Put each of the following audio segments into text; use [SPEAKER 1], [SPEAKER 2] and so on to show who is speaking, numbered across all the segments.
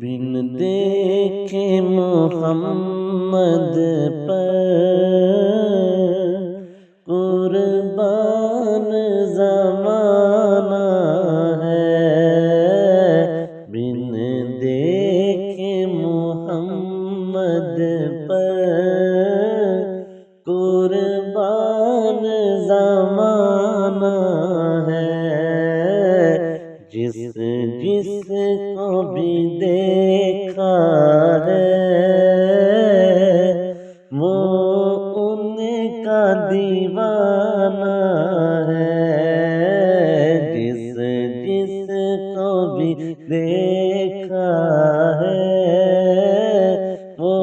[SPEAKER 1] بن دیکھے محمد پر قربان زمانہ ہے، بن دیکھے محمد پر قربان زمانہ ہے، جس جس کو بھی دیکھا ہے وہ ان کا دیوانہ ہے، جس جس کو بھی دیکھا ہے وہ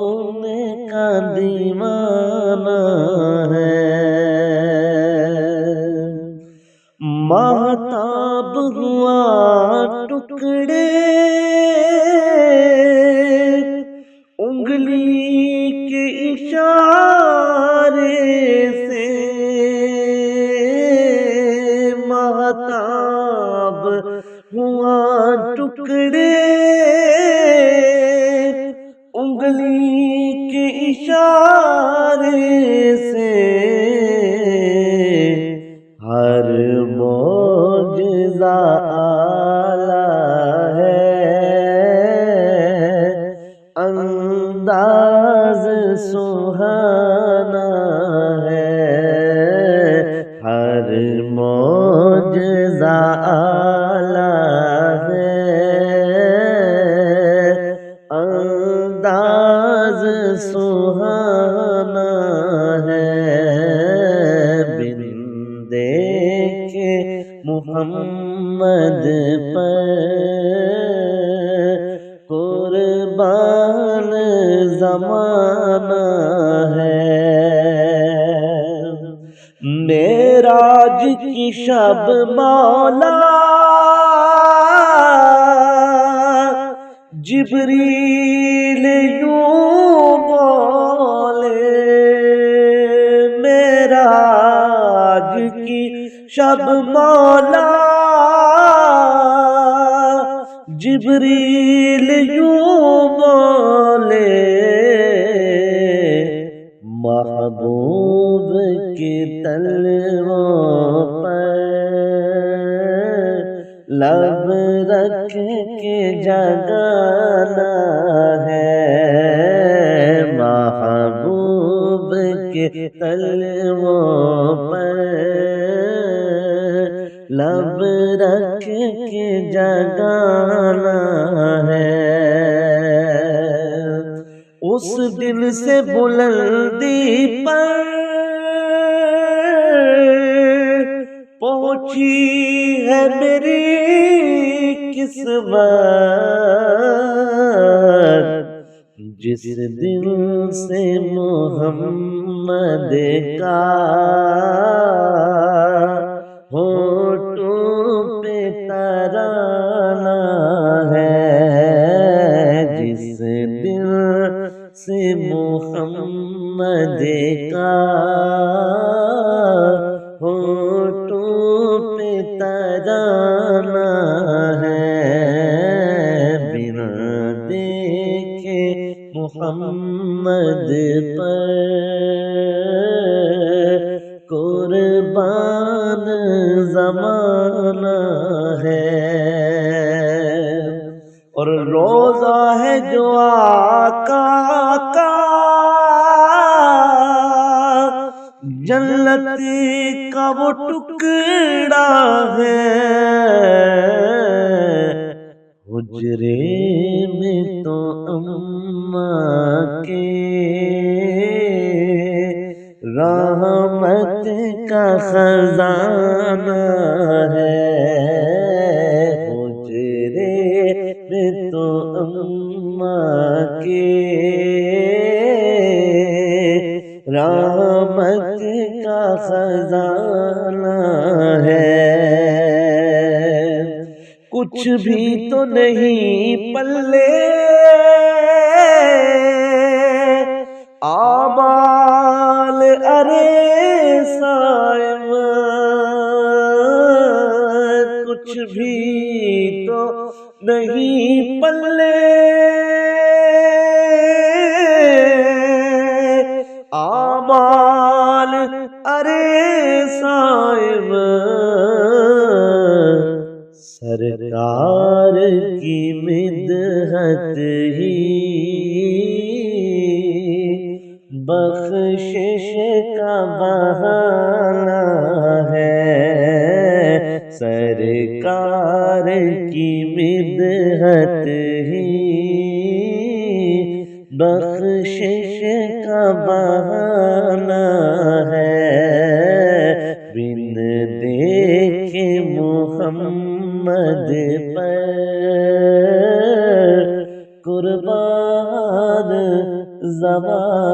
[SPEAKER 1] ان کا دیوانہ ہے۔ ماہتاب ہوا ٹکڑے انگلی کے اشارے سے، ماہتاب ہوا ٹکڑے انگلی کے اشارے سے، ہر معجزہ اعلیٰ ہے، انداز سہانا ہے، ہر معجزہ اعلیٰ ہے، انداز سہانا ہے، بن دیکھے محمد پر قربان زمانہ ہے۔ معراج کی شب مولا جبریل یوں بولے، معراج کی شب مولا جبریل یوں بولے، محبوب کی تلووں پر لب رکھ کے جگانا ہے، محبوب کے تلووں پر لب رکھ کے جگانا ہے، اس دل سے بلندی پر پہنچی ہے میری قسمت، جس دل سے محمد کا ہونٹوں پہ ترانہ ہے، جس دل سے محمد کا ہونٹوں پہ ترانہ ہے، بنا دیکھے محمد پر قربان زمانہ ہے۔ اور روزہ ہے جو آقا کا جنت کا وہ ٹکڑا ہے، حجرے میں تو اماں کے رحمت کا خزانہ ہے، حجرے میں تو اماں کے رحمت کا خزانہ ہے، کچھ بھی تو نہیں پلے آمال ارے صائم، کچھ بھی تو نہیں پلے آمال ارے صاحب سرکار کی مدحت ہی بخشش کا بہانہ ہے، سرکار کی مدحت ہی بخشش کا بہانہ ہے، بن دیکھے محمد پر قربان زبان